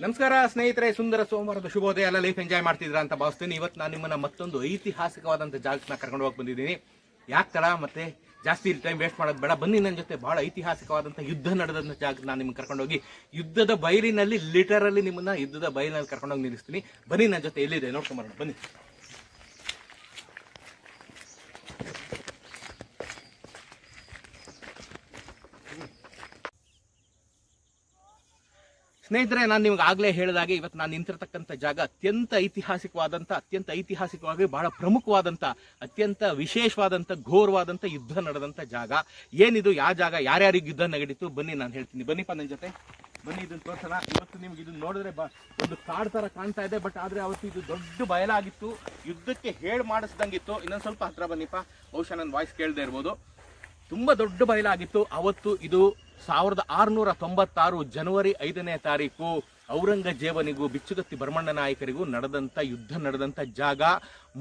ನಮಸ್ಕಾರ ಸ್ನೇಹಿತರೆ, ಸುಂದರ ಸೋಮವಾರದ ಶುಭೋದಯ. ಎಲ್ಲ ಲೈಫ್ ಎಂಜಾಯ್ ಮಾಡ್ತಿದ್ರ ಅಂತ ಭಾವಿಸ್ತೀನಿ. ಇವತ್ತು ನಾನು ನಿಮ್ಮನ್ನ ಮತ್ತೊಂದು ಐತಿಹಾಸಿಕವಾದಂಥ ಜಾಗಕ್ಕೆ ಕರ್ಕೊಂಡು ಹೋಗಿ ಬಂದಿದ್ದೀನಿ. ಯಾಕೆ ತಡ ಮತ್ತೆ ಜಾಸ್ತಿ ಟೈಮ್ ವೇಸ್ಟ್ ಮಾಡೋದು ಬೇಡ, ಬನ್ನಿ ನನ್ನ ಜೊತೆ. ಬಹಳ ಐತಿಹಾಸಿಕವಾದಂಥ ಯುದ್ಧ ನಡೆದಂಥ ಜಾಗಕ್ಕೆ ನಾನು ನಿಮ್ಗೆ ಕರ್ಕೊಂಡೋಗಿ ಯುದ್ಧದ ಬಯಲಿನಲ್ಲಿ ಲಿಟರಲಿ ನಿಮ್ಮನ್ನ ಯುದ್ಧದ ಬಯಲಿನಲ್ಲಿ ಕರ್ಕೊಂಡೋಗಿ ನಿಲ್ಲಿಸ್ತೀನಿ. ಬನ್ನಿ ನನ್ನ ಜೊತೆ, ಎಲ್ಲಿದೆ ನೋಡ್ಕೊಂಬರೋಣ ಬನ್ನಿ. ಸ್ನೇಹಿತರೆ, ನಾನು ನಿಮ್ಗೆ ಆಗ್ಲೇ ಹೇಳಿದಾಗೆ ಇವತ್ತು ನಾನು ನಿಂತಿರ್ತಕ್ಕಂಥ ಜಾಗ ಅತ್ಯಂತ ಐತಿಹಾಸಿಕವಾಗಿ ಬಹಳ ಪ್ರಮುಖವಾದಂಥ, ಅತ್ಯಂತ ವಿಶೇಷವಾದಂಥ, ಘೋರವಾದಂಥ ಯುದ್ಧ ನಡೆದಂಥ ಜಾಗ. ಏನಿದು, ಯಾವ ಜಾಗ, ಯಾರ್ಯಾರಿಗೆ ಯುದ್ಧ ನಡೀತು ಬನ್ನಿ ನಾನು ಹೇಳ್ತೀನಿ. ಬನ್ನಿಪ್ಪ ನನ್ನ ಜೊತೆ, ಬನ್ನಿ ಇದನ್ನು ತೋರ್ಸೋಣ. ಇವತ್ತು ನಿಮ್ಗೆ ಇದನ್ನ ನೋಡಿದ್ರೆ ಒಂದು ಕಾಡು ಥರ ಕಾಣ್ತಾ ಇದೆ, ಬಟ್ ಆದರೆ ಅವತ್ತು ಇದು ದೊಡ್ಡ ಬಯಲಾಗಿತ್ತು, ಯುದ್ಧಕ್ಕೆ ಹೇಳಿ ಮಾಡಿಸ್ದಂಗಿತ್ತು. ಇನ್ನೊಂದು ಸ್ವಲ್ಪ ಹತ್ರ ಬನ್ನಿಪ್ಪ, ಬಹುಶಃ ನನ್ನ ವಾಯ್ಸ್ ಕೇಳದೆ ಇರ್ಬೋದು. ತುಂಬ ದೊಡ್ಡ ಬಯಲಾಗಿತ್ತು ಅವತ್ತು. ಇದು 1696 ಜನವರಿ 5ನೇ ತಾರೀಕು ಔರಂಗಜೇಬನಿಗೂ ಬಿಚ್ಚುಗತ್ತಿ ಭರಮಣ್ಣ ನಾಯಕರಿಗೂ ಯುದ್ಧ ನಡೆದಂಥ ಜಾಗ.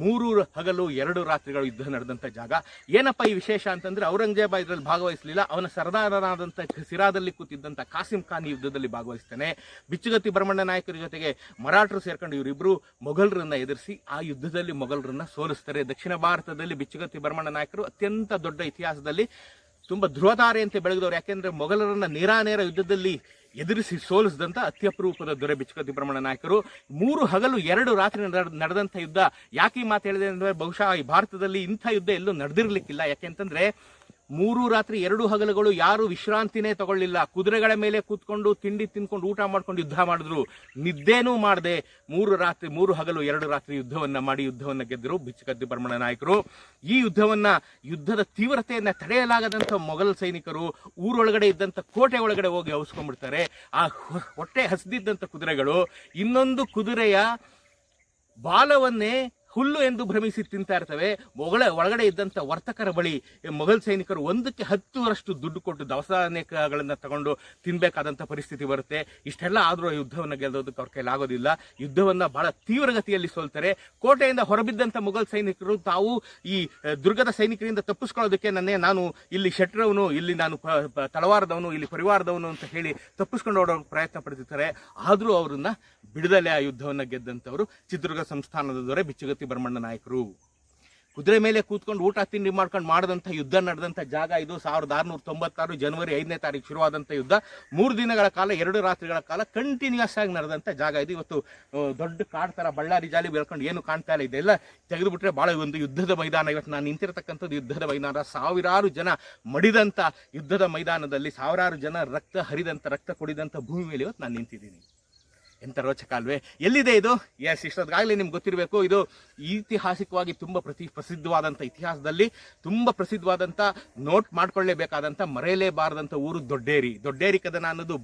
3 ಹಗಲು 2 ರಾತ್ರಿಗಳು ಯುದ್ಧ ನಡೆದಂಥ ಜಾಗ. ಏನಪ್ಪ ಈ ವಿಶೇಷ ಅಂತಂದ್ರೆ, ಔರಂಗಜೇಬ ಇದರಲ್ಲಿ ಭಾಗವಹಿಸಲಿಲ್ಲ. ಅವನ ಸರ್ದಾರನಾದಂಥ ಸಿರಾದಲ್ಲಿ ಕೂತಿದ್ದಂಥ ಕಾಸಿಂ ಖಾನ್ ಯುದ್ಧದಲ್ಲಿ ಭಾಗವಹಿಸ್ತಾನೆ. ಬಿಚ್ಚುಗತ್ತಿ ಭರಮಣ್ಣ ನಾಯಕರ ಜೊತೆಗೆ ಮರಾಠರು ಸೇರ್ಕೊಂಡು ಇವರಿಬ್ರು ಮೊಘಲರನ್ನ ಎದುರಿಸಿ ಆ ಯುದ್ಧದಲ್ಲಿ ಮೊಘಲರನ್ನ ಸೋಲಿಸ್ತಾರೆ. ದಕ್ಷಿಣ ಭಾರತದಲ್ಲಿ ಬಿಚ್ಚುಗತ್ತಿ ಭರಮಣ್ಣ ನಾಯಕರು ಅತ್ಯಂತ ದೊಡ್ಡ ಇತಿಹಾಸದಲ್ಲಿ ತುಂಬ ಧ್ರುವತಾರೆ ಅಂತ ಬೆಳಗಿದವರು. ಯಾಕೆಂದ್ರೆ ಮೊಘಲರನ್ನ ನೇರ ಯುದ್ಧದಲ್ಲಿ ಎದುರಿಸಿ ಸೋಲಿಸಿದಂಥ ಅತ್ಯಪರೂಪದ ದೊರೆ ಬಿಚ್ಚುಗತ್ತಿ ಭರಮಣ್ಣ ನಾಯಕರು. 3 ಹಗಲು 2 ರಾತ್ರಿ ನಡೆದಂಥ ಯುದ್ಧ. ಯಾಕೆ ಈ ಮಾತು ಹೇಳಿದೆ ಅಂದ್ರೆ, ಬಹುಶಃ ಈ ಭಾರತದಲ್ಲಿ ಇಂಥ ಯುದ್ಧ ಎಲ್ಲೂ ನಡೆದಿರ್ಲಿಕ್ಕಿಲ್ಲ. ಯಾಕೆಂತಂದ್ರೆ 3 ರಾತ್ರಿ 2 ಹಗಲುಗಳು ಯಾರು ವಿಶ್ರಾಂತಿನೇ ತಗೊಳ್ಳಿಲ್ಲ. ಕುದುರೆಗಳ ಮೇಲೆ ಕೂತ್ಕೊಂಡು ತಿಂಡಿ ತಿನ್ಕೊಂಡು ಊಟ ಮಾಡ್ಕೊಂಡು ಯುದ್ಧ ಮಾಡಿದ್ರು, ನಿದ್ದೇನೂ ಮಾಡದೆ 3 ರಾತ್ರಿ 3 ಹಗಲು 2 ರಾತ್ರಿ ಯುದ್ಧವನ್ನ ಗೆದ್ದರು ಬಿಚ್ಚುಗತ್ತಿ ಭರಮಣ್ಣ ನಾಯಕರು. ಈ ಯುದ್ಧದ ತೀವ್ರತೆಯನ್ನ ತಡೆಯಲಾಗದಂಥ ಮೊಘಲ್ ಸೈನಿಕರು ಊರೊಳಗಡೆ ಇದ್ದಂಥ ಕೋಟೆ ಒಳಗಡೆ ಹೋಗಿ ಔಸ್ಕೊಂಡ್ಬಿಡ್ತಾರೆ. ಆ ಹೊಟ್ಟೆ ಹಸಿದಿದ್ದಂಥ ಕುದುರೆಗಳು ಇನ್ನೊಂದು ಕುದುರೆಯ ಬಾಲವನ್ನೇ ಹುಲ್ಲು ಎಂದು ಭ್ರಮಿಸಿ ತಿಂತಾ ಇರ್ತವೆ. ಒಳಗಡೆ ಇದ್ದಂಥ ವರ್ತಕರ ಬಳಿ ಮೊಘಲ್ ಸೈನಿಕರು 1ಕ್ಕೆ 10ರಷ್ಟು ದುಡ್ಡು ಕೊಟ್ಟು ದವಸಾನೇಕಗಳನ್ನ ತಗೊಂಡು ತಿನ್ಬೇಕಾದಂಥ ಪರಿಸ್ಥಿತಿ ಬರುತ್ತೆ. ಇಷ್ಟೆಲ್ಲ ಆದರೂ ಯುದ್ಧವನ್ನು ಗೆಲ್ಲೋದಕ್ಕೆ ಅವ್ರ ಕೈಲಾಗೋದಿಲ್ಲ. ಯುದ್ಧವನ್ನ ಬಹಳ ತೀವ್ರಗತಿಯಲ್ಲಿ ಸೋಲ್ತಾರೆ. ಕೋಟೆಯಿಂದ ಹೊರಬಿದ್ದಂಥ ಮೊಘಲ್ ಸೈನಿಕರು ತಾವು ಈ ದುರ್ಗದ ಸೈನಿಕರಿಂದ ತಪ್ಪಿಸ್ಕೊಳ್ಳೋದಕ್ಕೆ ನಾನು ಇಲ್ಲಿ ಶೆಟ್ರವನು, ಇಲ್ಲಿ ನಾನು ತಳವಾರದವನು, ಇಲ್ಲಿ ಪರಿವಾರದವನು ಅಂತ ಹೇಳಿ ತಪ್ಪಿಸ್ಕೊಂಡು ಓಡೋಕೆ ಪ್ರಯತ್ನ ಪಡ್ತಿರ್ತಾರೆ. ಆದರೂ ಅವರನ್ನ ಬಿಡದಲೆ ಆ ಯುದ್ಧವನ್ನು ಗೆದ್ದಂಥವರು ಚಿತ್ರದುರ್ಗ ಸಂಸ್ಥಾನದ ದೊರೆ ಬಿಚ್ಚುಗತ್ತಿ ಭರಮಣ್ಣ ನಾಯಕರು. ಕುದುರೆ ಮೇಲೆ ಕೂತ್ಕೊಂಡು ಊಟ ತಿಂಡಿ ಮಾಡ್ಕೊಂಡು ಮಾಡಿದಂಥ ಯುದ್ಧ ನಡೆದಂಥ ಜಾಗ ಇದು. 1696 ಜನವರಿ 5ನೇ ತಾರೀಕು ಶುರುವಾದಂಥ ಯುದ್ಧ 3 ದಿನಗಳ ಕಾಲ 2 ರಾತ್ರಿಗಳ ಕಾಲ ಕಂಟಿನ್ಯೂಸ್ ಆಗಿ ನಡೆದಂಥ ಜಾಗ ಇದು. ಇವತ್ತು ದೊಡ್ಡ ಕಾಡು ಥರ ಬಳ್ಳಾರಿ ಜಾಲಿ ಬೆಳ್ಕೊಂಡು ಏನು ಕಾಣ್ತಾ ಇಲ್ಲ, ಇದೆಲ್ಲ ತೆಗೆದುಬಿಟ್ರೆ ಭಾಳ ಒಂದು ಯುದ್ಧದ ಮೈದಾನ. ಇವತ್ತು ನಾನು ನಿಂತಿರತಕ್ಕಂಥದ್ದು ಯುದ್ಧದ ಮೈದಾನ. 1000 ಜನ ಮಡಿದಂಥ ಯುದ್ಧದ ಮೈದಾನದಲ್ಲಿ 1000 ಜನ ರಕ್ತ ಕುಡಿದಂಥ ಭೂಮಿ ಮೇಲೆ ಇವತ್ತು ನಾನು ನಿಂತಿದ್ದೀನಿ. ಎಂಥ ರೋಚಕ ಅಲ್ವೇ? ಎಲ್ಲಿದೆ ಇದು? ಎಸ್, ಇಷ್ಟೊತ್ತಾಗಲೇ ನಿಮ್ಗೆ ಗೊತ್ತಿರಬೇಕು. ಇದು ಐತಿಹಾಸಿಕವಾಗಿ ತುಂಬ ಪ್ರಸಿದ್ಧವಾದಂಥ, ಇತಿಹಾಸದಲ್ಲಿ ತುಂಬ ಪ್ರಸಿದ್ಧವಾದಂಥ, ನೋಟ್ ಮಾಡ್ಕೊಳ್ಳೇಬೇಕಾದಂಥ, ಮರೆಯಲೇಬಾರದಂಥ ಊರು ದೊಡ್ಡೇರಿ ಕದನ ಅನ್ನೋದು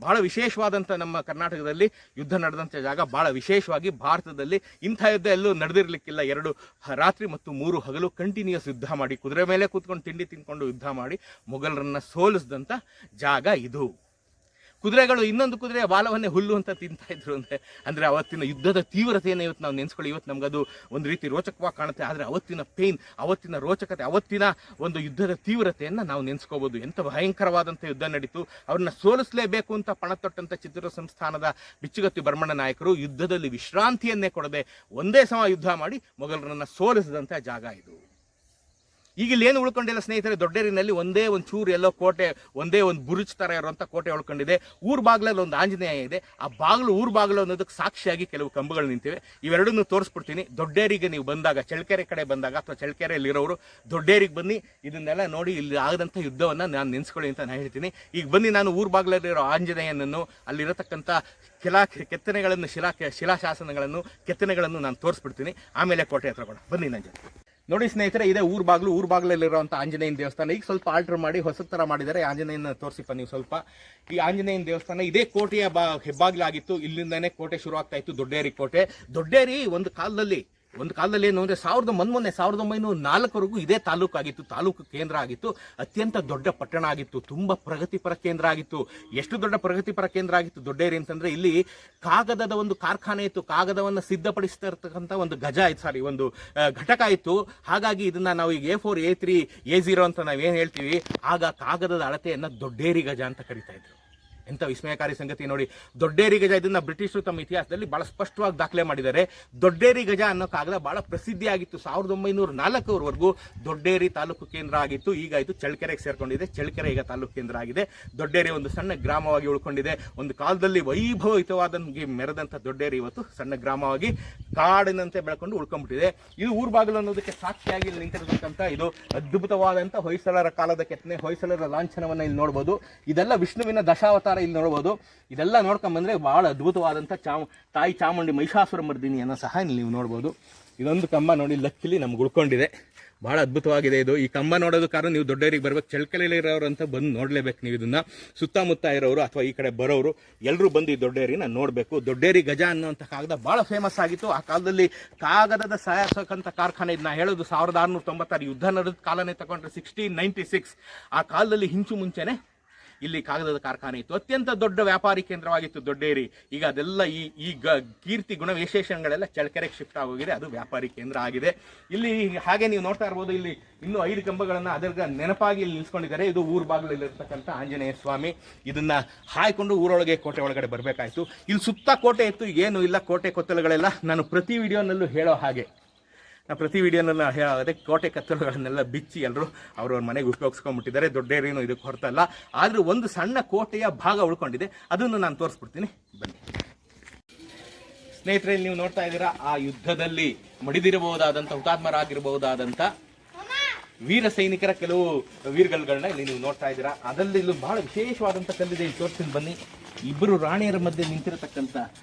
ಬಹಳ ವಿಶೇಷವಾದಂಥ ನಮ್ಮ ಕರ್ನಾಟಕದಲ್ಲಿ ಯುದ್ಧ ನಡೆದಂಥ ಜಾಗ. ಬಹಳ ವಿಶೇಷವಾಗಿ ಭಾರತದಲ್ಲಿ ಇಂಥ ಯುದ್ಧ ಎಲ್ಲೂ ನಡೆದಿರ್ಲಿಕ್ಕಿಲ್ಲ. 2 ರಾತ್ರಿ ಮತ್ತು 3 ಹಗಲು ಕಂಟಿನ್ಯೂಸ್ ಯುದ್ಧ ಮಾಡಿ, ಕುದುರೆ ಮೇಲೆ ಕೂತ್ಕೊಂಡು ತಿಂಡಿ ತಿನ್ಕೊಂಡು ಯುದ್ಧ ಮಾಡಿ ಮೊಘಲರನ್ನ ಸೋಲಿಸಿದಂಥ ಜಾಗ ಇದು. ಕುದುರೆಗಳು ಇನ್ನೊಂದು ಕುದುರೆಯ ಬಾಲವನ್ನೇ ಹುಲ್ಲು ಅಂತ ತಿಂತಾ ಇದ್ರು ಅಂದ್ರೆ ಅವತ್ತಿನ ಯುದ್ಧದ ತೀವ್ರತೆಯನ್ನು ಇವತ್ತು ನಾವು ನೆನೆಸ್ಕೊಳ್ಳಿ. ಇವತ್ತು ನಮಗದು ಒಂದು ರೀತಿ ರೋಚಕವಾಗಿ ಕಾಣುತ್ತೆ. ಆದರೆ ಅವತ್ತಿನ ಪೇನ್, ಅವತ್ತಿನ ರೋಚಕತೆ, ಅವತ್ತಿನ ಒಂದು ಯುದ್ಧದ ತೀವ್ರತೆಯನ್ನು ನಾವು ನೆನೆಸ್ಕೋಬಹುದು. ಎಂಥ ಭಯಂಕರವಾದಂಥ ಯುದ್ಧ ನಡೀತು. ಅವ್ರನ್ನ ಸೋಲಿಸಲೇಬೇಕು ಅಂತ ಪಣ ತೊಟ್ಟಂಥ ಚಿತ್ರದುರ್ಗ ಸಂಸ್ಥಾನದ ಬಿಚ್ಚುಗತ್ತಿ ಭರಮಣ್ಣ ನಾಯಕರು ಯುದ್ಧದಲ್ಲಿ ವಿಶ್ರಾಂತಿಯನ್ನೇ ಕೊಡದೆ ಒಂದೇ ಸಮ ಯುದ್ಧ ಮಾಡಿ ಮೊಘಲರನ್ನ ಸೋಲಿಸಿದಂಥ ಜಾಗ ಇದು. ಈಗ ಇಲ್ಲಿ ಏನು ಉಳ್ಕೊಂಡಿಲ್ಲ ಸ್ನೇಹಿತರೆ, ದೊಡ್ಡೇರಿನಲ್ಲಿ ಒಂದೇ ಒಂದು ಚೂರು ಎಲ್ಲೋ ಕೋಟೆ, ಒಂದೇ ಒಂದು ಬುರುಜ್ ಥರ ಇರುವಂಥ ಕೋಟೆ ಉಳ್ಕೊಂಡಿದೆ. ಊರ್ ಬಾಗ್ಲಲ್ಲಿ ಒಂದು ಆಂಜನೇಯ ಇದೆ. ಆ ಊರ್ ಬಾಗಿಲು ಅನ್ನೋದಕ್ಕೆ ಸಾಕ್ಷಿಯಾಗಿ ಕೆಲವು ಕಂಬಗಳು ನಿಂತಿವೆ. ಇವೆರಡನ್ನೂ ತೋರಿಸ್ಬಿಡ್ತೀನಿ. ದೊಡ್ಡೇರಿಗೆ ನೀವು ಬಂದಾಗ, ಚಳ್ಳಕೆರೆ ಕಡೆ ಬಂದಾಗ, ಅಥವಾ ಚಳ್ಳಕೆರೆಯಲ್ಲಿರೋರು ದೊಡ್ಡೇರಿಗೆ ಬನ್ನಿ, ಇದನ್ನೆಲ್ಲ ನೋಡಿ ಇಲ್ಲಿ ಆಗದಂಥ ಯುದ್ಧವನ್ನು ನಾನು ನೆನೆಸ್ಕೊಳ್ಳಿ ಅಂತ ನಾನು ಹೇಳ್ತೀನಿ. ಈಗ ಬನ್ನಿ, ನಾನು ಊರ್ ಬಾಗ್ಲಲ್ಲಿರೋ ಆಂಜನೇಯನನ್ನು, ಅಲ್ಲಿರತಕ್ಕಂಥ ಕೆತ್ತನೆಗಳನ್ನು, ಶಿಲಾಶಾಸನಗಳನ್ನು, ಕೆತ್ತನೆಗಳನ್ನು ನಾನು ತೋರಿಸ್ಬಿಡ್ತೀನಿ. ಆಮೇಲೆ ಕೋಟೆ ಹತ್ರ ಬನ್ನಿ ನನ್ನ ಜೊತೆ. ನೋಡಿ ಸ್ನೇಹಿತರೆ, ಇದೇ ಊರ್ ಬಾಗ್ಲಲ್ಲಿರುವಂಥ ಆಂಜನೇಯನ ದೇವಸ್ಥಾನ. ಈಗ ಸ್ವಲ್ಪ ಆಲ್ಟರ್ ಮಾಡಿ ಹೊಸ ಥರ ಮಾಡಿದ್ದಾರೆ. ಆಂಜನೇಯನ ತೋರಿಸಿಪ್ಪ ನೀವು ಸ್ವಲ್ಪ. ಈ ಆಂಜನೇಯನ ದೇವಸ್ಥಾನ ಇದೇ ಕೋಟೆಯ ಹೆಬ್ಬಾಗ್ಲಾಗಿತ್ತು. ಇಲ್ಲಿಂದಾನೇ ಕೋಟೆ ಶುರು ಆಗ್ತಾ ಇತ್ತು, ದೊಡ್ಡೇರಿ ಕೋಟೆ. ದೊಡ್ಡೇರಿ ಒಂದು ಕಾಲದಲ್ಲಿ ಏನು ಅಂದರೆ 1904ವರೆಗೂ ಇದೇ ತಾಲೂಕು ಕೇಂದ್ರ ಆಗಿತ್ತು. ಅತ್ಯಂತ ದೊಡ್ಡ ಪಟ್ಟಣ ಆಗಿತ್ತು. ತುಂಬ ಪ್ರಗತಿಪರ ಕೇಂದ್ರ ಆಗಿತ್ತು. ಎಷ್ಟು ದೊಡ್ಡ ಪ್ರಗತಿಪರ ಕೇಂದ್ರ ಆಗಿತ್ತು ದೊಡ್ಡೇರಿ ಅಂತಂದ್ರೆ, ಇಲ್ಲಿ ಕಾಗದದ ಒಂದು ಕಾರ್ಖಾನೆ ಇತ್ತು. ಕಾಗದವನ್ನು ಸಿದ್ಧಪಡಿಸ್ತಾ ಇರ್ತಕ್ಕಂಥ ಒಂದು ಒಂದು ಘಟಕ ಇತ್ತು. ಹಾಗಾಗಿ ಇದನ್ನ ನಾವು ಈಗ A4, A3, A0 ಅಂತ ನಾವೇನು ಹೇಳ್ತೀವಿ, ಆಗ ಕಾಗದದ ಅಳತೆಯನ್ನ ದೊಡ್ಡೇರಿ ಗಜ ಅಂತ ಕರಿತಾ ಇದ್ರು. ಎಂಥ ವಿಸ್ಮಯಕಾರಿ ಸಂಗತಿ ನೋಡಿ. ದೊಡ್ಡೇರಿ ಗಜ ಇದನ್ನ ಬ್ರಿಟಿಷರು ತಮ್ಮ ಇತಿಹಾಸದಲ್ಲಿ ಬಹಳ ಸ್ಪಷ್ಟವಾಗಿ ದಾಖಲೆ ಮಾಡಿದ್ದಾರೆ. ದೊಡ್ಡೇರಿ ಗಜ ಅನ್ನೋ ಕಾಗದ ಬಹಳ ಪ್ರಸಿದ್ಧಿಯಾಗಿತ್ತು. 1904ವರೆಗೂ ದೊಡ್ಡೇರಿ ತಾಲೂಕು ಕೇಂದ್ರ ಆಗಿತ್ತು. ಈಗ ಇದು ಚಳ್ಳಕೆರೆಗೆ ಸೇರ್ಕೊಂಡಿದೆ. ಚಳ್ಳಕೆರೆ ಈಗ ತಾಲೂಕು ಕೇಂದ್ರ ಆಗಿದೆ. ದೊಡ್ಡೇರಿ ಒಂದು ಸಣ್ಣ ಗ್ರಾಮವಾಗಿ ಉಳ್ಕೊಂಡಿದೆ. ಒಂದು ಕಾಲದಲ್ಲಿ ವೈಭವಯುತವಾದ ಮೆರೆದಂಥ ದೊಡ್ಡೇರಿ ಇವತ್ತು ಸಣ್ಣ ಗ್ರಾಮವಾಗಿ ಕಾಡಿನಂತೆ ಬೆಳ್ಕೊಂಡು ಉಳ್ಕೊಂಡ್ಬಿಟ್ಟಿದೆ. ಇದು ಊರ್ ಬಾಗಿಲು ಅನ್ನೋದಕ್ಕೆ ಸಾಕ್ಷಿಯಾಗಿ ಇಲ್ಲಿ ನಿಂತಿರತಕ್ಕಂಥ ಇದು ಅದ್ಭುತವಾದಂಥ ಹೊಯ್ಸಳರ ಕಾಲದ ಕೆತ್ತನೆ, ಹೊಯ್ಸಳರ ಲಾಂಛನವನ್ನ ಇಲ್ಲಿ ನೋಡಬಹುದು. ಇದೆಲ್ಲ ವಿಷ್ಣುವಿನ ದಶಾವತಾರ ಇಲ್ಲಿ ನೋಡಬಹುದು. ಇದೆಲ್ಲ ನೋಡ್ಕೊಂಡ್ ಬಂದ್ರೆ ಬಹಳ ಅದ್ಭುತವಾದಂಥ ತಾಯಿ ಚಾಮುಂಡಿ ಮಹಿಷಾಸುರ ಮರ್ದಿನಿಯನ್ನು ಸಹ ಇಲ್ಲಿ ನೀವು ನೋಡಬಹುದು. ಇದೊಂದು ಕಂಬ ನೋಡಿ ಲಕ್ಕಿಲಿ ನಮ್ಗೆ ಉಳ್ಕೊಂಡಿದೆ. ಬಹಳ ಅದ್ಭುತವಾಗಿದೆ ಇದು. ಈ ಕಂಬ ನೋಡೋದು ಕಾರಣ ನೀವು ದೊಡ್ಡೇರಿಗೆ ಬರ್ಬೇಕು, ಚಳ್ಳಕೆರೆಯಲ್ಲಿ ಇರೋರು ಅಂತ ಬಂದು ನೋಡ್ಲೇಬೇಕು. ನೀವು ಇದನ್ನ ಸುತ್ತಮುತ್ತ ಇರೋರು ಅಥವಾ ಈ ಕಡೆ ಬರೋರು ಎಲ್ಲರೂ ಬಂದು ಈ ದೊಡ್ಡೇರಿನ ನೋಡಬೇಕು. ದೊಡ್ಡೇರಿ ಗಜ ಅನ್ನುವಂಥ ಕಾಗದ ಬಹಳ ಫೇಮಸ್ ಆಗಿತ್ತು. ಆ ಕಾಲದಲ್ಲಿ ಕಾಗದದ ಸಾಯಸಕ್ಕಂಥ ಕಾರ್ಖಾನೆ ಇದನ್ನ ಹೇಳೋದು 1696 ಯುದ್ಧ ನಡೆದ ಕಾಲನೇ ತಗೊಂಡ್ರೆ 1696 ಆ ಕಾಲದಲ್ಲಿ ಹಿಂಚು ಮುಂಚೆನೆ ಇಲ್ಲಿ ಕಾಗದದ ಕಾರ್ಖಾನೆ ಇತ್ತು. ಅತ್ಯಂತ ದೊಡ್ಡ ವ್ಯಾಪಾರಿ ಕೇಂದ್ರವಾಗಿತ್ತು ದೊಡ್ಡೇರಿ. ಈಗ ಅದೆಲ್ಲ ಈ ಕೀರ್ತಿ ಗುಣ ವಿಶೇಷಣಗಳೆಲ್ಲ ಚಳ್ಳಕೆರೆಗೆ ಶಿಫ್ಟ್ ಆಗೋಗಿದೆ. ಅದು ವ್ಯಾಪಾರಿ ಕೇಂದ್ರ ಆಗಿದೆ. ಇಲ್ಲಿ ಹಾಗೆ ನೀವು ನೋಡ್ತಾ ಇರ್ಬೋದು, ಇಲ್ಲಿ ಇನ್ನೂ 5 ಕಂಬಗಳನ್ನ ಅದರ ನೆನಪಾಗಿ ಇಲ್ಲಿ ನಿಲ್ಸ್ಕೊಂಡಿದ್ದಾರೆ. ಇದು ಊರ್ ಬಾಗಿಲಲ್ಲಿರ್ತಕ್ಕಂಥ ಆಂಜನೇಯ ಸ್ವಾಮಿ. ಇದನ್ನ ಹಾಯ್ಕೊಂಡು ಊರೊಳಗೆ ಕೋಟೆ ಒಳಗಡೆ ಬರಬೇಕಾಯ್ತು. ಇಲ್ಲಿ ಸುತ್ತ ಕೋಟೆ ಇತ್ತು, ಏನು ಇಲ್ಲ ಕೋಟೆ ಕೊತ್ತಲುಗಳೆಲ್ಲ. ನಾನು ಪ್ರತಿ ವಿಡಿಯೋನಲ್ಲೂ ಹೇಳೋ ಹಾಗೆ ಪ್ರತಿ ವಿಡಿಯೋನೆಲ್ಲ ಹೇಳೋದೇ ಕೋಟೆ ಕತ್ತಲುಗಳನ್ನೆಲ್ಲ ಬಿಚ್ಚಿ ಎಲ್ಲರೂ ಅವ್ರವ್ರ ಮನೆಗೆ ಉಪಯೋಗಿಸ್ಕೊಂಡ್ಬಿಟ್ಟಿದ್ದಾರೆ. ದೊಡ್ಡೇರಿನೂ ಇದಕ್ಕೆ ಹೊರತಲ್ಲ. ಆದರೂ ಒಂದು ಸಣ್ಣ ಕೋಟೆಯ ಭಾಗ ಉಳ್ಕೊಂಡಿದೆ. ಅದನ್ನು ನಾನು ತೋರಿಸ್ಬಿಡ್ತೀನಿ ಬನ್ನಿ ಸ್ನೇಹಿತರೆ. ನೀವು ನೋಡ್ತಾ ಇದ್ದೀರಾ, ಆ ಯುದ್ಧದಲ್ಲಿ ಮಡಿದಿರಬಹುದಾದಂಥ ಹುತಾತ್ಮರಾಗಿರಬಹುದಾದಂಥ ವೀರ ಸೈನಿಕರ ಕೆಲವು ವೀರ್ಗಲ್ಗಳನ್ನ ಇಲ್ಲಿ ನೀವು ನೋಡ್ತಾ ಇದ್ದೀರಾ. ಅದರಲ್ಲಿ ಇಲ್ಲಿ ಬಹಳ ವಿಶೇಷವಾದಂಥ ಕಲ್ಲಿದೆ. ಇಲ್ಲಿ ತೋರಿಸ್ತೀನಿ ಬನ್ನಿ. ಇಬ್ಬರು ರಾಣಿಯರ ಮಧ್ಯೆ ನಿಂತಿರತಕ್ಕಂಥ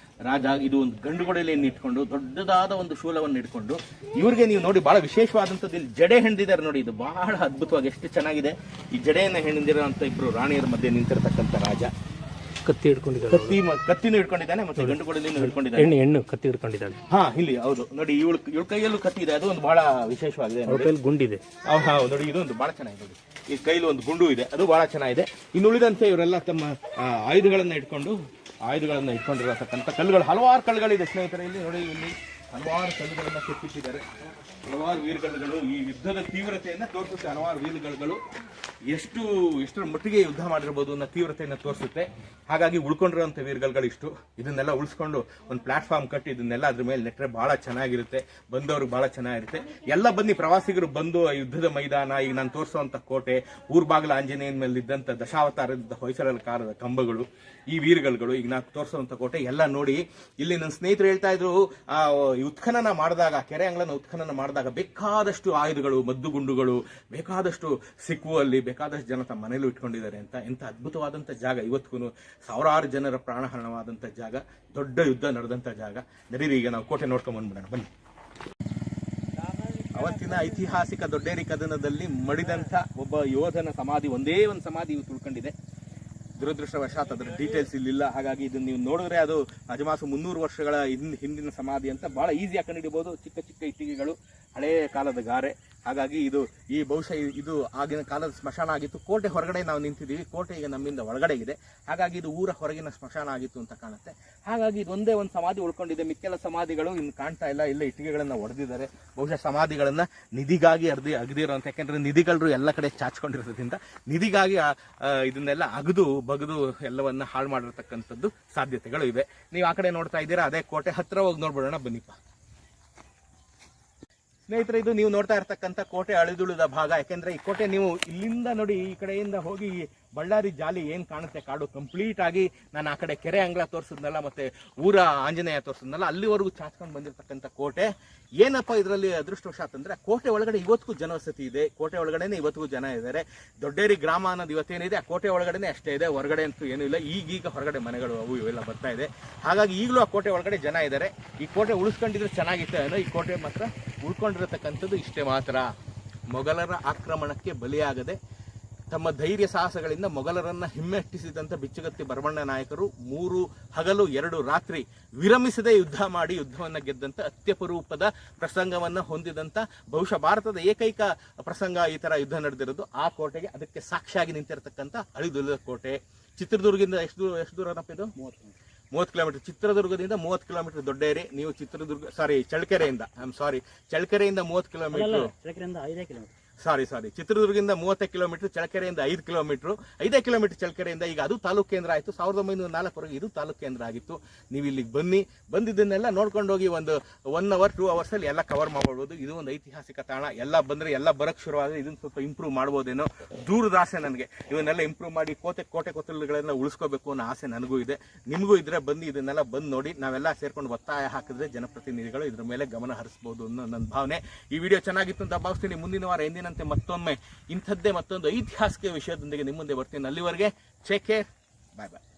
ರಾಜ. ಇದು ಒಂದು ಗಂಡುಗೊಡೆಲೆಯನ್ನು ಇಟ್ಕೊಂಡು ದೊಡ್ಡದಾದ ಒಂದು ಶೂಲವನ್ನು ಇಟ್ಕೊಂಡು ಇವ್ರಿಗೆ ನೀವು ನೋಡಿ ಬಹಳ ವಿಶೇಷವಾದಂಥದ್ದು ಇಲ್ಲಿ ಜಡೆ ಹೆಣ್ದಿದ್ದಾರೆ ನೋಡಿ. ಇದು ಬಹಳ ಅದ್ಭುತವಾಗಿ ಎಷ್ಟು ಚೆನ್ನಾಗಿದೆ. ಈ ಜಡೆಯನ್ನು ಹೆಣ್ದಿರೋಂಥ ಇಬ್ಬರು ರಾಣಿಯರ ಮಧ್ಯೆ ನಿಂತಿರತಕ್ಕಂಥ ರಾಜ. ಕತ್ತಿ ಹಿಡ್ಕೊಂಡಿದ್ದಾನೆ, ಕತ್ತಿನೂ ಹಿಡ್ಕೊಂಡಿದ್ದಾನೆ ಮತ್ತೆ ಗಂಡುಗೊಡೆಲೆಯನ್ನು ಹಿಡ್ಕೊಂಡಿದ್ದಾನೆ. ಹೆಣ್ಣು ಕತ್ತಿ ಹಿಡ್ಕೊಂಡಿದ್ದಾನೆ. ಹಾ, ಇಲ್ಲಿ ಹೌದು ನೋಡಿ, ಇವಳ ಕೈಯಲ್ಲೂ ಕತ್ತಿ ಇದೆ. ಅದು ಒಂದು ಬಹಳ ವಿಶೇಷವಾಗಿದೆ. ಗುಂಡಿದೆ. ಹೌದು ನೋಡಿ, ಇದೊಂದು ಬಹಳ ಚೆನ್ನಾಗಿದೆ ನೋಡಿ. ಈ ಕೈಲಿ ಒಂದು ಗುಂಡು ಇದೆ, ಅದು ಬಹಳ ಚೆನ್ನಾಗಿದೆ. ಇನ್ನು ಉಳಿದಂತೆ ಇವರೆಲ್ಲ ತಮ್ಮ ಆಯುಧಗಳನ್ನ ಇಟ್ಕೊಂಡಿರತಕ್ಕಂಥ ಕಲ್ಲುಗಳು, ಹಲವಾರು ಕಲ್ಲುಗಳಿದೆ ಸ್ನೇಹಿತರೆ. ಇಲ್ಲಿ ನೋಡಿ, ಇಲ್ಲಿ ಹಲವಾರು ಕಲ್ಲುಗಳನ್ನ ಕೆತ್ತಿಟ್ಟಿದ್ದಾರೆ. ಹಲವಾರು ವೀರಗಲ್ಲುಗಳು ಈ ಯುದ್ಧದ ತೀವ್ರತೆಯನ್ನ ತೋರಿಸುತ್ತೆ. ಹಲವಾರು ವೀರಗಲ್ಲುಗಳು ಎಷ್ಟರ ಮಟ್ಟಿಗೆ ಯುದ್ಧ ಮಾಡಿರ್ಬೋದು ಅನ್ನೋ ತೀವ್ರತೆಯನ್ನು ತೋರಿಸುತ್ತೆ. ಹಾಗಾಗಿ ಉಳ್ಕೊಂಡಿರುವಂಥ ವೀರಗಲ್ಲುಗಳು ಇಷ್ಟು. ಇದನ್ನೆಲ್ಲ ಉಳಿಸ್ಕೊಂಡು ಒಂದು ಪ್ಲಾಟ್ಫಾರ್ಮ್ ಕಟ್ಟಿ ಇದನ್ನೆಲ್ಲ ಅದ್ರ ಮೇಲೆ ನೆಟ್ಟರೆ ಬಹಳ ಚೆನ್ನಾಗಿರುತ್ತೆ. ಬಂದವ್ರಿಗೆ ಬಹಳ ಚೆನ್ನಾಗಿರುತ್ತೆ. ಎಲ್ಲ ಬನ್ನಿ ಪ್ರವಾಸಿಗರು ಬಂದು ಯುದ್ಧದ ಮೈದಾನ, ಈಗ ನಾನು ತೋರಿಸುವಂಥ ಕೋಟೆ, ಊರ್ಬಾಗಿಲ ಆಂಜನೇಯನ ಮೇಲೆ ಇದ್ದಂಥ ದಶಾವತಾರದ ಹೊಯ್ಸಳರ ಕಾಲದ ಕಂಬಗಳು, ಈ ವೀರಗಲ್ಲುಗಳು, ಈಗ ನಾನು ತೋರಿಸುವಂಥ ಕೋಟೆ ಎಲ್ಲ ನೋಡಿ. ಇಲ್ಲಿ ನನ್ನ ಸ್ನೇಹಿತರು ಹೇಳ್ತಾ ಇದ್ರು, ಉತ್ಖನನ ಮಾಡಿದಾಗ, ಕೆರೆ ಅಂಗಳನ ಉತ್ಖನನ ಮಾಡಿದಾಗ ಬೇಕಾದಷ್ಟು ಆಯುಧಗಳು, ಮದ್ದುಗುಂಡುಗಳು ಬೇಕಾದಷ್ಟು ಸಿಕ್ಕುವಲ್ಲಿ ಬೇಕಾದಷ್ಟು ಜನ ತಮ್ಮ ಮನೇಲೂ ಇಟ್ಕೊಂಡಿದ್ದಾರೆ ಅಂತ. ಎಂಥ ಅದ್ಭುತವಾದಂಥ ಜಾಗ. ಇವತ್ತಿಗೂ ಸಾವಿರಾರು ಜನರ ಪ್ರಾಣಹರಣವಾದಂಥ ಜಾಗ, ದೊಡ್ಡ ಯುದ್ಧ ನಡೆದಂಥ ಜಾಗ. ನಡೀರಿ, ಈಗ ನಾವು ಕೋಟೆ ನೋಡ್ಕೊಂಡ್ ಬಂದ್ಬಿಡೋಣ ಬನ್ನಿ. ಅವತ್ತಿನ ಐತಿಹಾಸಿಕ ದೊಡ್ಡೇರಿ ಕದನದಲ್ಲಿ ಮಡಿದಂಥ ಒಬ್ಬ ಯೋಧನ ಸಮಾಧಿ, ಒಂದೇ ಒಂದು ಸಮಾಧಿ ಇವತ್ತು ಉಳ್ಕೊಂಡಿದೆ. ದುರದೃಷ್ಟವಶಾತ್ ಅದರ ಡೀಟೇಲ್ಸ್ ಇಲ್ಲಿಲ್ಲ. ಹಾಗಾಗಿ ಇದನ್ನು ನೀವು ನೋಡಿದ್ರೆ ಅದು ಅಜಮಾಸು 300 ವರ್ಷಗಳ ಹಿಂದಿನ ಸಮಾಧಿ ಅಂತ ಬಹಳ ಈಸಿಯಾಗಿ ಕಂಡುಹಿಡಿಯಬಹುದು. ಚಿಕ್ಕ ಚಿಕ್ಕ ಇಟ್ಟಿಗೆಗಳು, ಹಳೆಯ ಕಾಲದ ಗಾರೆ. ಹಾಗಾಗಿ ಈ ಬಹುಶಃ ಇದು ಆಗಿನ ಕಾಲದ ಸ್ಮಶಾನ ಆಗಿತ್ತು. ಕೋಟೆ ಹೊರಗಡೆ ನಾವು ನಿಂತಿದ್ದೀವಿ. ಕೋಟೆ ಈಗ ನಮ್ಮಿಂದ ಒಳಗಡೆ ಇದೆ. ಹಾಗಾಗಿ ಇದು ಊರ ಹೊರಗಿನ ಸ್ಮಶಾನ ಆಗಿತ್ತು ಅಂತ ಕಾಣುತ್ತೆ. ಹಾಗಾಗಿ ಇದೊಂದೇ ಒಂದು ಸಮಾಧಿ ಉಳ್ಕೊಂಡಿದೆ. ಮಿಕ್ಕೆಲ್ಲ ಸಮಾಧಿಗಳು ಇನ್ನು ಕಾಣ್ತಾ ಇಲ್ಲ. ಇಲ್ಲ ಇಟ್ಟಿಗೆಗಳನ್ನ ಹೊಡೆದಿದ್ದಾರೆ. ಬಹುಶಃ ಸಮಾಧಿಗಳನ್ನ ನಿಧಿಗಾಗಿ ಅಗದಿರೋಂಥ, ಯಾಕೆಂದ್ರೆ ನಿಧಿಗಳರು ಎಲ್ಲ ಕಡೆ ಚಾಚ್ಕೊಂಡಿರೋದ್ರಿಂದ ನಿಧಿಗಾಗಿ ಇದನ್ನೆಲ್ಲ ಅಗದು ಬಗದು ಎಲ್ಲವನ್ನ ಹಾಳು ಮಾಡಿರ್ತಕ್ಕಂಥದ್ದು ಸಾಧ್ಯತೆಗಳು ಇವೆ. ನೀವು ಆ ಕಡೆ ನೋಡ್ತಾ ಇದ್ದೀರಾ, ಅದೇ ಕೋಟೆ. ಹತ್ರ ಹೋಗಿ ನೋಡ್ಬಿಡೋಣ ಬನ್ನಿಪ್ಪ ಸ್ನೇಹಿತರೆ. ಇದು ನೀವು ನೋಡ್ತಾ ಇರ್ತಕ್ಕಂಥ ಕೋಟೆ ಅಳಿದುಳಿದ ಭಾಗ. ಯಾಕೆಂದ್ರೆ ಈ ಕೋಟೆ ನೀವು ಇಲ್ಲಿಂದ ನೋಡಿ, ಈ ಕಡೆಯಿಂದ ಹೋಗಿ ಬಳ್ಳಾರಿ ಜಾಲಿ ಏನ್ ಕಾಣುತ್ತೆ ಕಾಡು ಕಂಪ್ಲೀಟ್ ಆಗಿ, ನಾನು ಆ ಕಡೆ ಕೆರೆ ಅಂಗಳ ತೋರಿಸಿದ್ನಲ್ಲ, ಮತ್ತೆ ಊರ ಆಂಜನೇಯ ತೋರಿಸಿದ್ನಲ್ಲ, ಅಲ್ಲಿವರೆಗೂ ಚಾಚ್ಕೊಂಡು ಬಂದಿರತಕ್ಕಂಥ ಕೋಟೆ. ಏನಪ್ಪ ಇದರಲ್ಲಿ ಅದೃಷ್ಟವಶಾತ್ ಅಂದ್ರೆ, ಕೋಟೆ ಒಳಗಡೆ ಇವತ್ತಿಗೂ ಜನವಸತಿ ಇದೆ. ಕೋಟೆ ಒಳಗಡೆನೆ ಇವತ್ತಿಗೂ ಜನ ಇದ್ದಾರೆ. ದೊಡ್ಡೇರಿ ಗ್ರಾಮ ಅನ್ನೋದು ಇವತ್ತೇನಿದೆ, ಆ ಕೋಟೆ ಒಳಗಡೆನೆ ಅಷ್ಟೇ ಇದೆ. ಹೊರಗಡೆ ಅಂತೂ ಏನೂ ಇಲ್ಲ. ಈಗೀಗ ಹೊರಗಡೆ ಮನೆಗಳು ಅವು ಇವೆಲ್ಲ ಬರ್ತಾ ಇದೆ. ಹಾಗಾಗಿ ಈಗಲೂ ಆ ಕೋಟೆ ಒಳಗಡೆ ಜನ ಇದ್ದಾರೆ. ಈ ಕೋಟೆ ಉಳಿಸ್ಕೊಂಡಿದ್ರೆ ಚೆನ್ನಾಗಿತ್ತು ಏನೋ. ಈ ಕೋಟೆ ಮಾತ್ರ ಉಳ್ಕೊಂಡಿರತಕ್ಕಂಥದ್ದು ಇಷ್ಟೇ ಮಾತ್ರ. ಮೊಘಲರ ಆಕ್ರಮಣಕ್ಕೆ ಬಲಿಯಾಗದೆ ತಮ್ಮ ಧೈರ್ಯ ಸಾಹಸಗಳಿಂದ ಮೊಘಲರನ್ನ ಹಿಮ್ಮೆಟ್ಟಿಸಿದಂಥ ಬಿಚ್ಚುಗತ್ತಿ ಬರಮಣ್ಣ ನಾಯಕರು 3 ಹಗಲು 2 ರಾತ್ರಿ ವಿರಮಿಸದೆ ಯುದ್ಧ ಮಾಡಿ ಯುದ್ಧವನ್ನ ಗೆದ್ದಂಥ ಅತ್ಯಪರೂಪದ ಪ್ರಸಂಗವನ್ನ ಹೊಂದಿದಂಥ, ಬಹುಶಃ ಭಾರತದ ಏಕೈಕ ಪ್ರಸಂಗ ಈ ತರ ಯುದ್ಧ ನಡೆದಿರೋದು ಆ ಕೋಟೆಗೆ. ಅದಕ್ಕೆ ಸಾಕ್ಷಿಯಾಗಿ ನಿಂತಿರತಕ್ಕಂಥ ಅಳಿದುಳಿದ ಕೋಟೆ. ಚಿತ್ರದುರ್ಗದಿಂದ ಎಷ್ಟು ದೂರನಪ್ಪ ಇದು? 30 ಕಿಲೋಮೀಟರ್. ಚಿತ್ರದುರ್ಗದಿಂದ 30 ಕಿಲೋಮೀಟರ್ ದೊಡ್ಡೇರಿ. ನೀವು ಚಳ್ಳಕೆರೆಯಿಂದ 30 ಕಿಲೋಮೀಟರ್. ಸಾರಿ ಚಿತ್ರದುರ್ಗದಿಂದ 30 ಕಿಲೋಮೀಟರ್, ಚಳ್ಳಕೆರೆಯಿಂದ 5 ಕಿಲೋಮೀಟರ್, 5 ಕಿಲೋಮೀಟರ್ ಚಳ್ಳಕೆರೆಯಿಂದ. ಈಗ ಅದು ತಾಲೂಕು ಕೇಂದ್ರ ಆಯಿತು. 1904 ಇದು ತಾಲೂಕು ಕೇಂದ್ರ ಆಗಿತ್ತು. ನೀವು ಇಲ್ಲಿಗೆ ಬಂದಿದ್ದನ್ನೆಲ್ಲ ನೋಡ್ಕೊಂಡು ಹೋಗಿ ಒಂದು 1 ಅವರ್ 2 ಅವರ್ಸ್ ಅಲ್ಲಿ ಎಲ್ಲ ಕವರ್ ಮಾಡ್ಬೋದು. ಇದು ಒಂದು ಐತಿಹಾಸಿಕ ತಾಣ. ಎಲ್ಲ ಬಂದ್ರೆ ಎಲ್ಲ ಬರಕ್ ಶುರುವಾದ್ರೆ ಇದನ್ನ ಸ್ವಲ್ಪ ಇಂಪ್ರೂವ್ ಮಾಡ್ಬೋದೇನೋ ದೂರದ ಆಸೆ ನನಗೆ. ಇವನ್ನೆಲ್ಲ ಇಂಪ್ರೂವ್ ಮಾಡಿ ಕೋಟೆ ಕೊತ್ತಲುಗಳನ್ನ ಉಳಿಸ್ಕೋಬೇಕು ಅನ್ನೋ ಆಸೆ ನನಗೂ ಇದೆ. ನಿಮಗೂ ಇದ್ರೆ ಇದನ್ನೆಲ್ಲ ಬಂದು ನೋಡಿ. ನಾವೆಲ್ಲ ಸೇರ್ಕೊಂಡು ಒತ್ತಾಯ ಹಾಕಿದ್ರೆ ಜನಪ್ರತಿನಿಧಿಗಳು ಇದ್ರ ಮೇಲೆ ಗಮನ ಹರಿಸಬಹುದು ಅನ್ನೋ ನನ್ನ ಭಾವನೆ. ಈ ವಿಡಿಯೋ ಚೆನ್ನಾಗಿತ್ತು ಅಂತ ಭಾವಿಸ್ತೀನಿ. ಮುಂದಿನ ವಾರ ಎಂದಿನಂತೆ ಮತ್ತೊಮ್ಮೆ ಇಂಥದ್ದೇ ಮತ್ತೊಂದು ಐತಿಹಾಸಿಕ ವಿಷಯದೊಂದಿಗೆ ನಿಮ್ಮ ಮುಂದೆ ಬರ್ತೀನಿ. ಅಲ್ಲಿವರೆಗೆ ಟೇಕ್ ಕೇರ್, ಬಾಯ್ ಬಾಯ್.